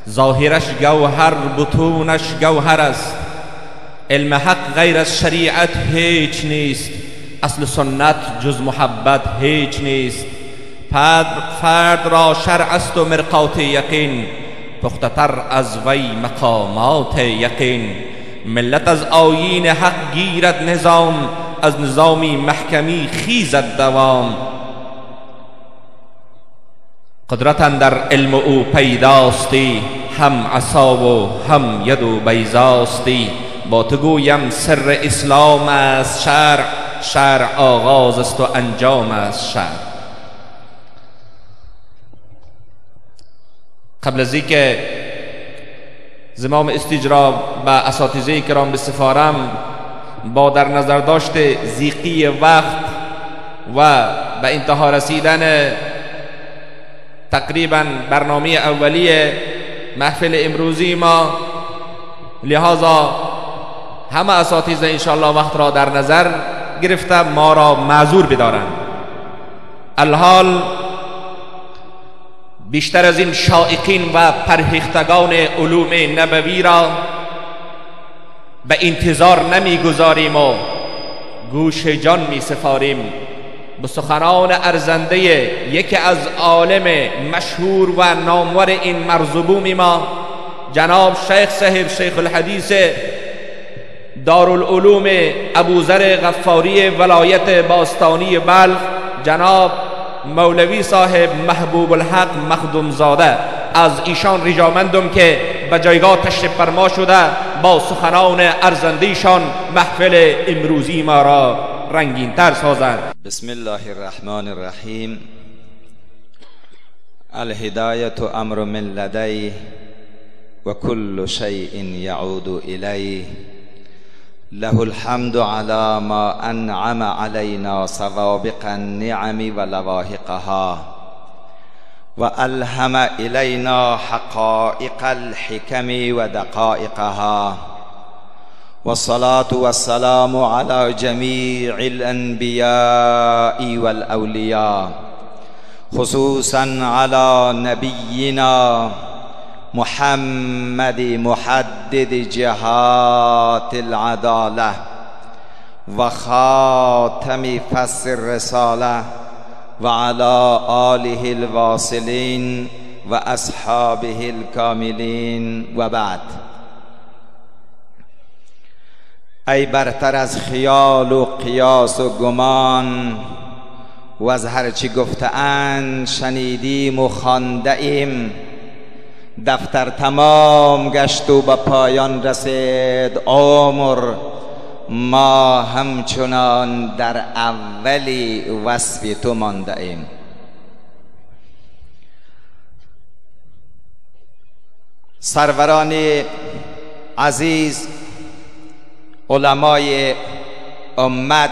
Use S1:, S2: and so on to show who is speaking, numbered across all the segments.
S1: ظاهرش گوهر بطونش گوهر است. علم حق غیر از شریعت هیچ نیست، اصل سنت جز محبت هیچ نیست. فرد را شرع است و مرقات یقین، پخته تر از وی مقامات یقین. ملت از آیین حق گیرد نظام، از نظامی محکمی خیزد دوام. قدرت اندر علم او پیداستی، هم عصا و هم ید و بیضاستی. با تو گویم سر اسلام است شرع، شرع آغاز است و انجام است شرع. قبل از اینکه زمام استجرا به اساتذه کرام بسپارم، با در نظر داشت ضیقی وقت و به انتها رسیدن تقریبا برنامه اولیه محفل امروزی ما، لحاظا همه اساتذه انشاءالله وقت را در نظر گرفته ما را معذور بدارند. الحال بیشتر از این شائقین و پرهیختگان علوم نبوی را به انتظار نمیگذاریم و گوش جان می سپاریم به سخنان ارزنده یکی از عالم مشهور و نامور این مرزبوم ما، جناب شیخ صاحب شیخ الحدیث دارالعلوم ابوذر غفاری ولایت باستانی بلخ، جناب مولوی صاحب محبوب الحق مخدوم زاده. از ایشان رجامندم که به جایگاه تشریف فرما شده با سخنان ارزندهشان محفل امروزی ما را رنگین تر سازند.
S2: بسم الله الرحمن الرحیم. الهدایت امر من لدیه و کل شیء یعود الیه. له الحمد على ما انعم علينا سوابق النعم و لواحقها و الهم الینا حقائق الحکم و دقائقها. والصلاة والسلام على جميع الأنبياء والأولياء، خصوصا على نبينا محمد محدد جهات العدالة وخاتم فص الرسالة وعلى آله الواصلين وأصحابه الكاملين. وبعد. ای برتر از خیال و قیاس و گمان و از هرچی گفته‌اند شنیدیم و خوانده ایم، دفتر تمام گشت و به پایان رسید عمر، ما همچنان در اولی وصف تو مانده ایم. سروران عزیز، علمای امت،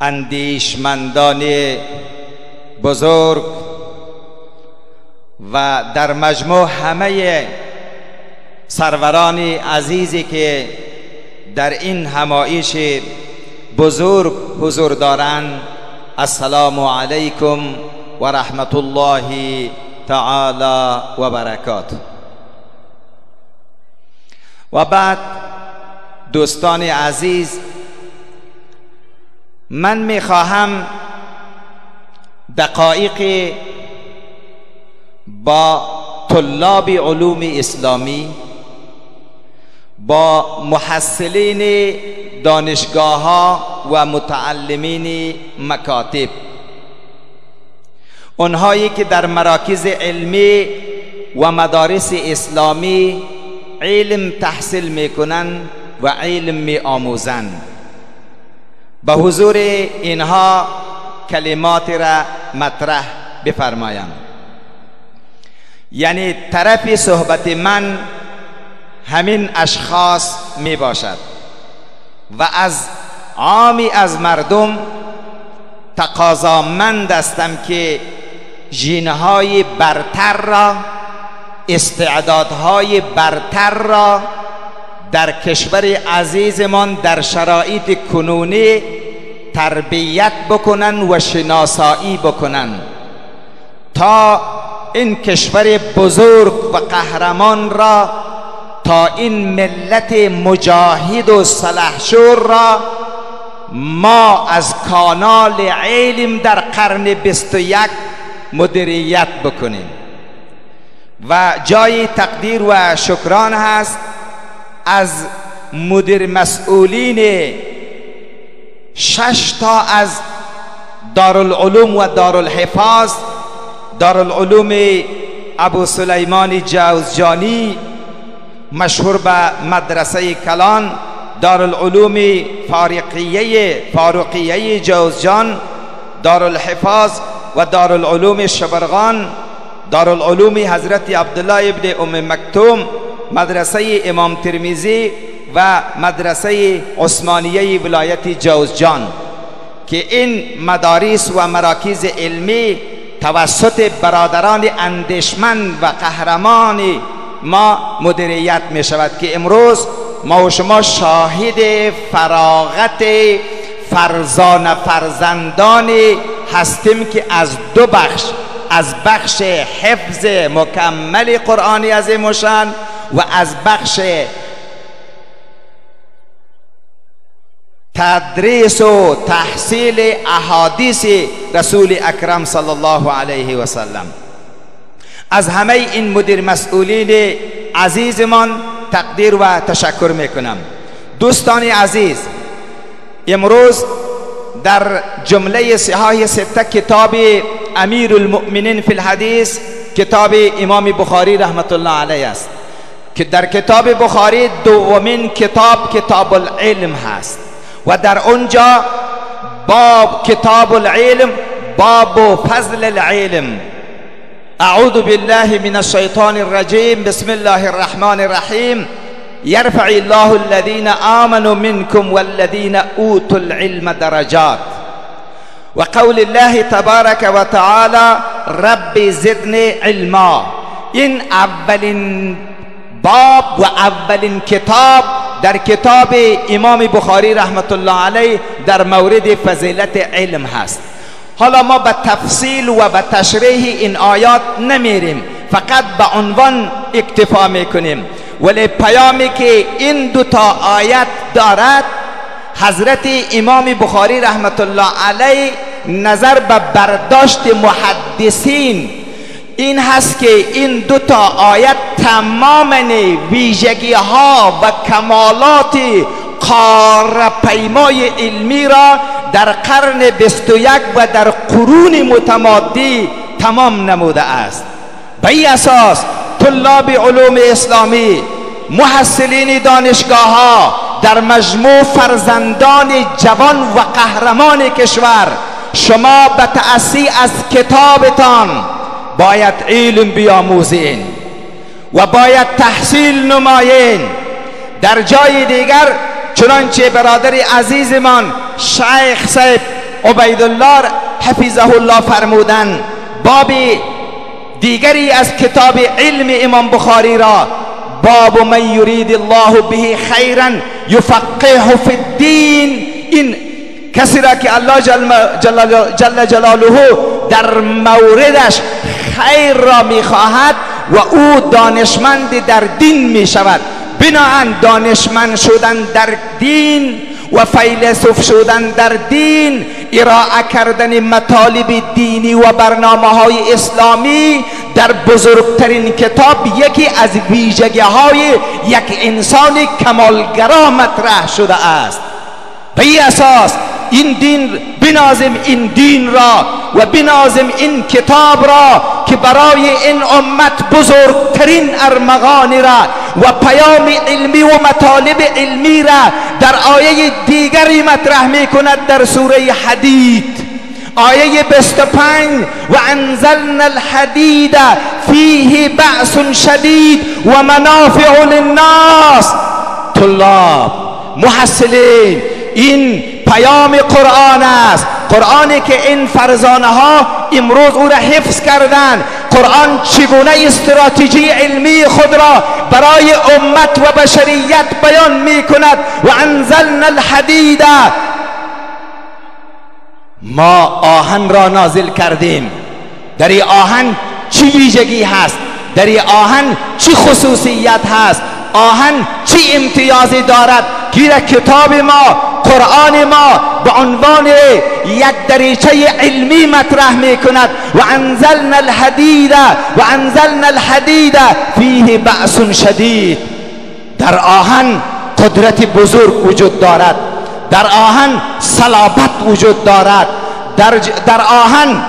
S2: اندیشمندان بزرگ و در مجموع همه سروران عزیزی که در این همایش بزرگ حضور دارند، السلام علیکم و رحمت الله تعالی و برکاته. و بعد دوستان عزیز، من میخواهم دقایقی با طلاب علوم اسلامی، با محصلین دانشگاه ها و متعلمین مکاتب، اونهایی که در مراکز علمی و مدارس اسلامی علم تحصیل میکنن و علم می آموزند، به حضور اینها کلمات را مطرح بفرمایم. یعنی طرف صحبت من همین اشخاص می باشد و از عامی از مردم تقاضامند هستم که ژن‌های برتر را، استعدادهای برتر را در کشور عزیزمان در شرایط کنونی تربیت بکنن و شناسایی بکنن تا این کشور بزرگ و قهرمان را، تا این ملت مجاهد و سلحشور را ما از کانال علم در قرن 21 مدیریت بکنیم. و جای تقدیر و شکران هست از مدیر مسئولین 6 تا از دارالعلوم و دارالحفاظ، دارالعلوم ابو سلیمان جوزجانی مشهور به مدرسه کلان، دارالعلوم فاروقیه جوزجان، دارالحفاظ و دارالعلوم شبرغان، دارالعلوم حضرت عبدالله ابن ام مکتوم، مدرسه امام ترمذی و مدرسه عثمانیه ولایت جوزجان، که این مدارس و مراکز علمی توسط برادران اندیشمند و قهرمان ما مدیریت می شود، که امروز ما و شما شاهد فراغت فرزندانی هستیم که از دو بخش، از بخش حفظ مکمل قرآن عظیم و شان و از بخش تدریس و تحصیل احادیث رسول اکرم صلی الله علیه و سلم. از همه این مدیر مسئولین عزیزمان تقدیر و تشکر میکنم. دوستان عزیز، امروز در جمله صحاح 6 کتاب امیر المؤمنین فی الحدیث، کتاب امام بخاری رحمت الله علیه است، که در کتاب بخاری دومین کتاب العلم هست و در اونجا باب کتاب العلم، باب فضل العلم. اعوذ بالله من الشیطان الرجیم، بسم الله الرحمن الرحیم. یرفع الله الذین آمنوا منکم والذین اوتوا العلم درجات. و قول الله تبارک و تعالی رب زدنی علما. این اولین باب و اولین کتاب در کتاب امام بخاری رحمت الله علیه در مورد فضیلت علم هست. حالا ما به تفصیل و به تشریح این آیات نمیریم، فقط به عنوان اکتفا میکنیم. ولی پیامی که این دو تا آیت دارد، حضرت امام بخاری رحمت الله علیه نظر به برداشت محدثین این هست که این دو تا آیت تمام ویژگی ها و کمالات کارپیمای علمی را در قرن 21 و در قرون متمادی تمام نموده است. به این اساس طلاب علوم اسلامی، محصلین دانشگاه ها، در مجموع فرزندان جوان و قهرمان کشور، شما به تأسی از کتابتان باید علم بیاموزین و باید تحصیل نمایین. در جای دیگر چنانچه برادر عزیزمان شیخ صاحب عبیدالله حفظه الله فرمودند، باب دیگری از کتاب علم امام بخاری را باب من یرید الله به خیرا یفقهه فی الدین، این کسی را که الله جل جلاله در موردش خیر را میخواهد و او دانشمند در دین میشود. بناهن دانشمند شدن در دین و فیلسوف شدن در دین، ارائه کردن مطالب دینی و برنامه های اسلامی در بزرگترین کتاب یکی از ویژگی های یک انسان کمالگرا مطرح شده است. به این اساس این دین، بنازم این دین را و بنازم این کتاب را که برای این امت بزرگترین ارمغانی را و پیام علمی و مطالب علمی را در آیه دیگری مطرح می کند در سوره حدید، آیه 25: و انزلنا الحدید فیه بأس شدید و منافع للناس. طلاب، محصلین، این پیام قرآن است، قرآنی که این فرزانه ها امروز او را حفظ کردند. قرآن چگونه استراتژی علمی خود را برای امت و بشریت بیان می کند. و انزلنا الحدید، ما آهن را نازل کردیم. در این آهن چی ویژگی هست، در این آهن چی خصوصیت هست، آهن چی امتیازی دارد که کتاب ما، قرآن ما به عنوان یک دریچه علمی مطرح می کند. و انزلنا الحدید فیه بأس شدید. در آهن قدرت بزرگ وجود دارد، در آهن صلابت وجود دارد، در آهن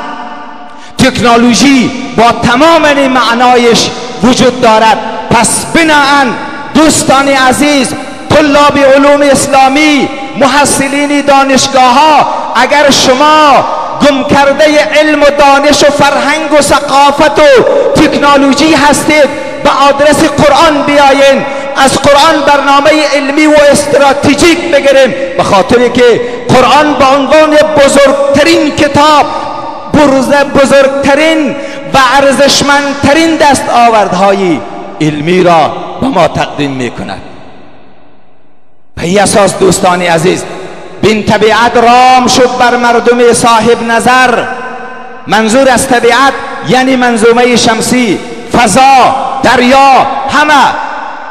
S2: تکنولوژی با تمام معنایش وجود دارد. پس بناهن دوستان عزیز، طلاب علوم اسلامی، محصلین دانشگاه ها، اگر شما گم کرده علم و دانش و فرهنگ و ثقافت و تکنولوژی هستید، به آدرس قرآن بیاین، از قرآن برنامه علمی و استراتژیک بگیریم، به خاطر که قرآن به عنوان بزرگترین کتاب، بزرگترین و ارزشمندترین دستاوردهای علمی را به ما تقدیم می کند. به این اساس دوستان عزیز، بین طبیعت رام شد بر مردم صاحب نظر. منظور از طبیعت یعنی منظومه شمسی، فضا، دریا، همه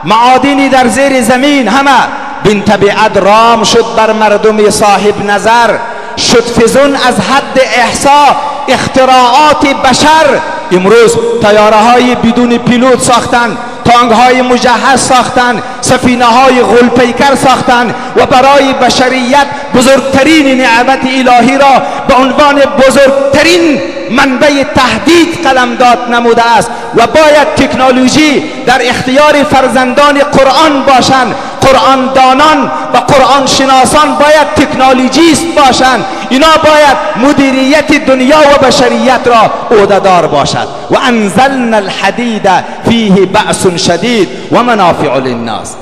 S2: معادنی در زیر زمین، همه بین طبیعت رام شد بر مردم صاحب نظر. شد فزون از حد احصا اختراعات بشر. امروز تیاره های بدون پیلوت ساختن، تانک های مجهز ساختن، سفینه های غول‌پیکر ساختن و برای بشریت بزرگترین نعمت الهی را به عنوان بزرگترین منبع تهدید قلمداد نموده است و باید تکنولوژی در اختیار فرزندان قرآن باشند. قرآن دانان و قرآن شناسان باید تکنولوژیست باشند. اینا باید مدیریت دنیا و بشریت را عهده‌دار باشد. و انزلنا الحدید فیه بأس شدید و منافع للناس.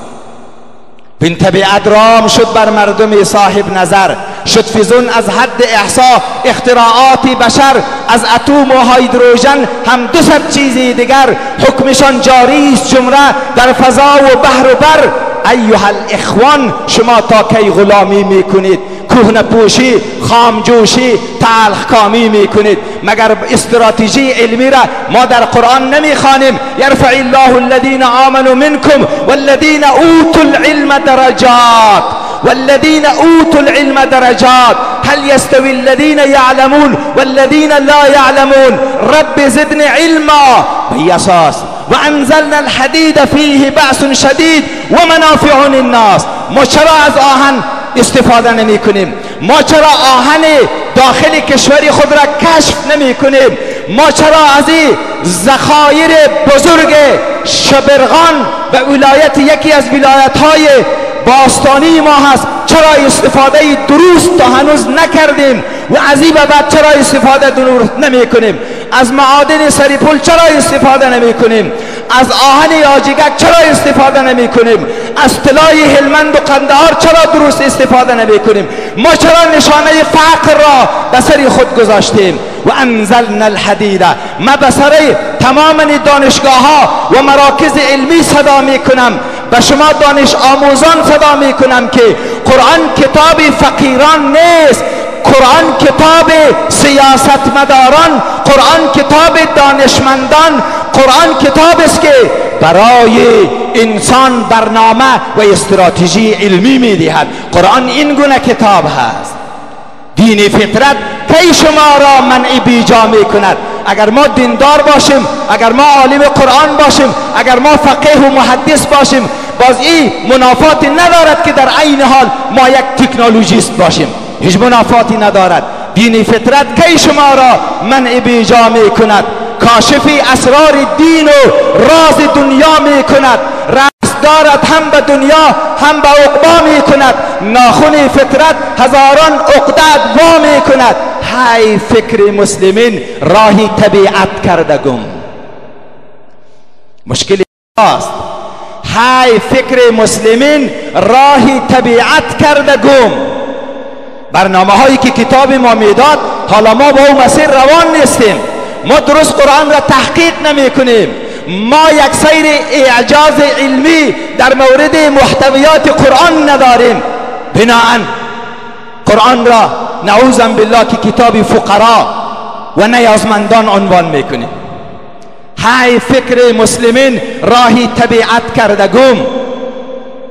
S2: بین طبیعت رام شد بر مردم صاحب نظر. شد فزون از حد احصا اختراعات بشر. از اتم و هیدروژن هم 200 چیزی دیگر حکمشان جاری است جمله در فضا و بحر و بر. ایها الاخوان، شما تا کی غلامی میکنید؟ کهنه پوشی، خامجوشی، تلخکامی میکنید. مگر استراتژی علمی را ما در قرآن نمیخوانیم؟ یرفع الله الذین آمنوا منکم والذین اوتوا العلم درجات والذین اوتوا العلم درجات هل يستوي الذين يعلمون والذين لا يعلمون رب زدن علما. به اساس و انزلنا الحدید فیه بأس شدید و منافع للناس. ما چرا از آهن استفاده نمی کنیم؟ ما چرا آهن داخل کشور خود را کشف نمی کنیم؟ ما چرا از این ذخایر بزرگ شبرغان و ولایت یکی از ولایت های باستانی ما هست چرا استفاده درست تا هنوز نکردیم؟ و از این بعد چرا استفاده درست نمی کنیم؟ از معادن سریپول چرا استفاده نمی کنیم؟ از آهن یاجگک چرا استفاده نمی کنیم؟ از طلای هلمند و قندهار چرا درست استفاده نمی کنیم؟ ما چرا نشانه فقر را به سر خود گذاشتیم؟ و انزلنا الحدید. ما به سر تمام دانشگاه ها و مراکز علمی صدا می کنم، به شما دانش آموزان صدا می کنم که قرآن کتاب فقیران نیست، قرآن کتاب سیاستمداران، قرآن کتاب دانشمندان، قرآن کتاب است که برای انسان برنامه و استراتژی علمی می دهد. قرآن این گونه کتاب هست. دین فطرت کی شما را منع بیجا می کند؟ اگر ما دیندار باشیم، اگر ما عالم قرآن باشیم، اگر ما فقیه و محدث باشیم، باز این منافاتی ندارد که در عین حال ما یک تکنولوژیست باشیم. هیچ منافاتی ندارد. دین فطرت کی شما را منع بیجا می کند؟ کاشف اسرار دین و راز دنیا می کند. رأس دارد هم به دنیا هم به عقبا می کند. ناخن فطرت هزاران عقدت وا می کند. های فکر مسلمین راهی طبیعت کرده گم. مشکلی است. های فکر مسلمین راهی طبیعت کرده گم. برنامه هایی که کتاب ما میداد، حالا ما با اون مسیر روان نیستیم. ما درست قرآن را تحقیق نمی کنیم. ما یک سیر اعجاز علمی در مورد محتویات قرآن نداریم. بناهن قرآن را نعوذ بالله که کتاب فقرا و نیازمندان عنوان میکنیم. های فکر مسلمین راهی طبیعت کرده گم،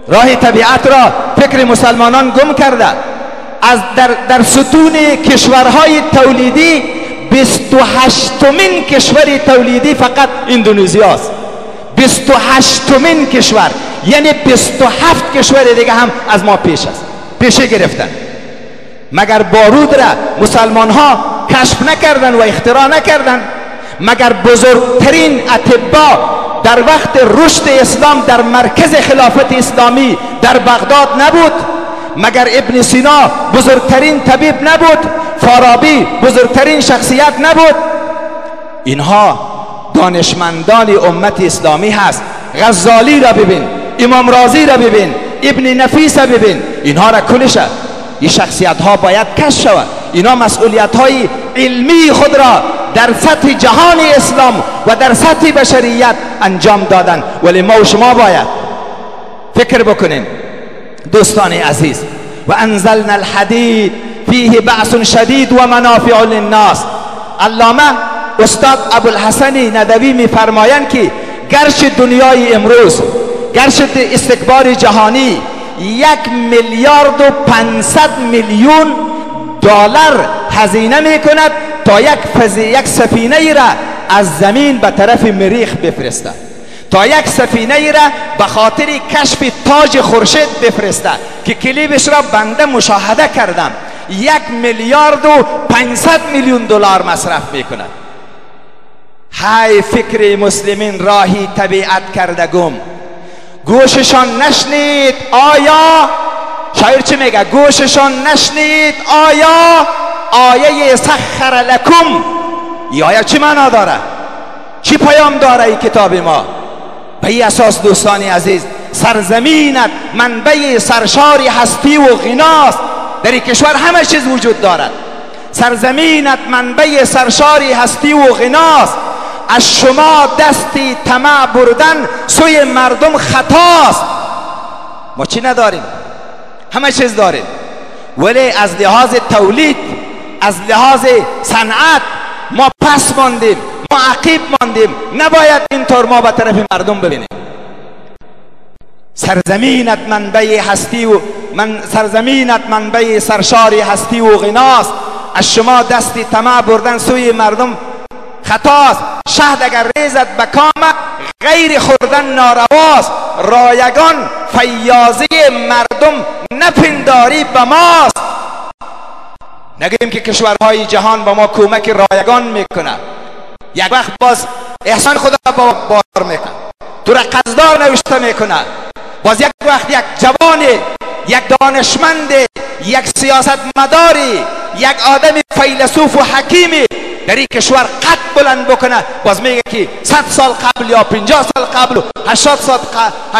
S2: راه طبیعت را فکر مسلمانان گم کرده. از در ستون کشورهای تولیدی 28مین کشور تولیدی فقط اندونزیا است. 28مین کشور، یعنی 27 کشور دیگه هم از ما پیش است، پیشه گرفتن. مگر بارود را مسلمان ها کشف نکردن و اختراع نکردن؟ مگر بزرگترین اطباء در وقت رشد اسلام در مرکز خلافت اسلامی در بغداد نبود؟ مگر ابن سینا بزرگترین طبیب نبود؟ فارابی بزرگترین شخصیت نبود؟ اینها دانشمندان امت اسلامی هست. غزالی را ببین، امام رازی را ببین، ابن نفیس را ببین، اینها را کلش این شخصیت ها باید کشف شود. اینا مسئولیت های علمی خود را در سطح جهان اسلام و در سطح بشریت انجام دادن، ولی ما و شما باید فکر بکنیم. دوستان عزیز، و انزلنا الحدید فیه بأس شدید و منافع للناس. علامه استاد ابوالحسن ندوی میفرمایند که گرچه دنیای امروز، گرچه استکبار جهانی 1,500,000,000 دلار هزینه میکند تا یک سفینه را از زمین به طرف مریخ بفرسته، تا یک سفینه را به خاطر کشف تاج خورشید بفرسته که کلیپش را بنده مشاهده کردم. 1,500,000,000 دلار مصرف میکند. های فکر مسلمین راهی طبیعت کرده گم، گوششان نشنید. آیا شاعر چی میگه؟ گوششان نشنید آیا آیه سخر لکم. این آیه چی معنا داره؟ چی پیام داره این کتاب ما؟ به این اساس دوستان عزیز، سرزمینت منبع سرشاری هستی و غناست. در این کشور همه چیز وجود دارد. سرزمینت منبع سرشاری هستی و غناست. از شما دستی طمع بردن سوی مردم خطاست. ما چی نداریم؟ همه چیز داریم، ولی از لحاظ تولید، از لحاظ صنعت ما پس ماندیم، ما عقیب ماندیم. نباید اینطور ما به طرف مردم ببینیم. سرزمینت منبع هستی و سرزمینت منبع سرشاری هستی و غناست. از شما دستی طمع بردن سوی مردم خطاست. شهد اگر ریزد به کام غیر خوردن نارواست. رایگان فیاضی مردم نپنداری به ماست. نگیم که کشورهای جهان با ما کمک رایگان میکنه، یک وقت باز احسان خدا با بار میکنه، تو را قصدار نوشته میکنه. باز یک وقت یک جوان، یک دانشمند، یک سیاستمداری، یک آدم فیلسوف و حکیمی در این کشور قد بلند بکنه، باز میگه که 100 سال قبل یا 50 سال قبل و 80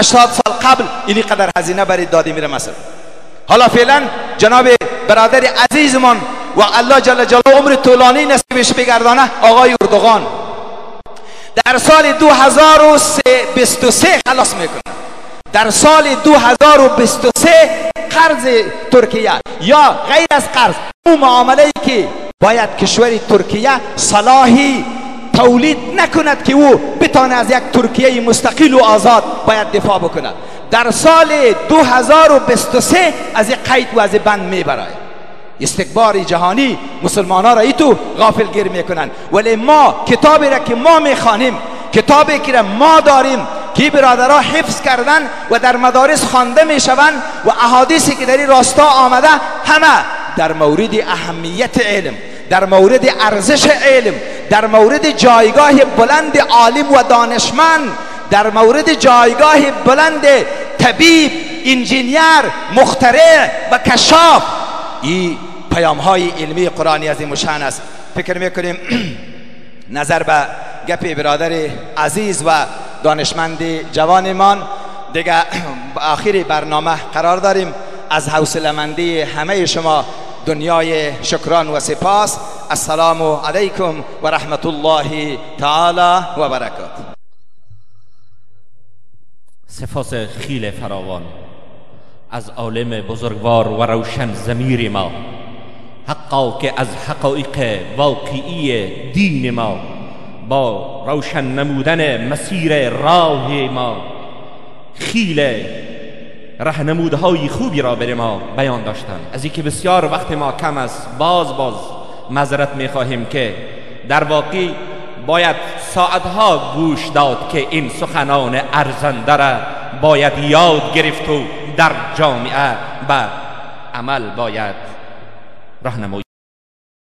S2: سال قبل اینی قدر هزینه برای داده میره مصر. حالا فعلا جناب برادر عزیزمان و الله جل جلاله عمر طولانی نصیبش بگردانه، آقای اردوغان در سال 2023 خلاص میکنه. در سال 2023 قرض ترکیه یا غیر از قرض، اون معامله‌ای که باید کشور ترکیه صلاحی تولید نکند که او بتانه از یک ترکیه مستقل و آزاد باید دفاع بکند، در سال 2023 از یک قید و از بند میبرد. استکبار جهانی مسلمان ها را ایتو غافل گیر میکنند. ولی ما کتابی را که ما میخوانیم، کتابی که ما داریم که برادرها حفظ کردن و در مدارس خوانده میشوند و احادیثی که در این راستا آمده، همه در مورد اهمیت علم، در مورد ارزش علم، در مورد جایگاه بلند عالم و دانشمند، در مورد جایگاه بلند طبیب، انجینیر، مخترع و کشاف. این پیام های علمی قرآنی عظیم الشأن است. فکر میکنیم نظر به گپ برادر عزیز و دانشمند جوانمان دیگه آخر برنامه قرار داریم. از حوصله‌مندی همه شما دنیای شکران و سپاس. السلام علیکم و رحمت الله تعالی و برکاته.
S1: سپاس خیل فراوان از عالم بزرگوار و روشن ضمیر ما، حقا که از حقایق واقعی دین ما با روشن نمودن مسیر راه ما خیل راهنمودهای خوبی را بر ما بیان داشتند. از اینکه بسیار وقت ما کم است باز معذرت می‌خواهیم که در واقع باید ساعتها گوش داد که این سخنان ارزنده را باید یاد گرفت و در جامعه به عمل باید راهنمایی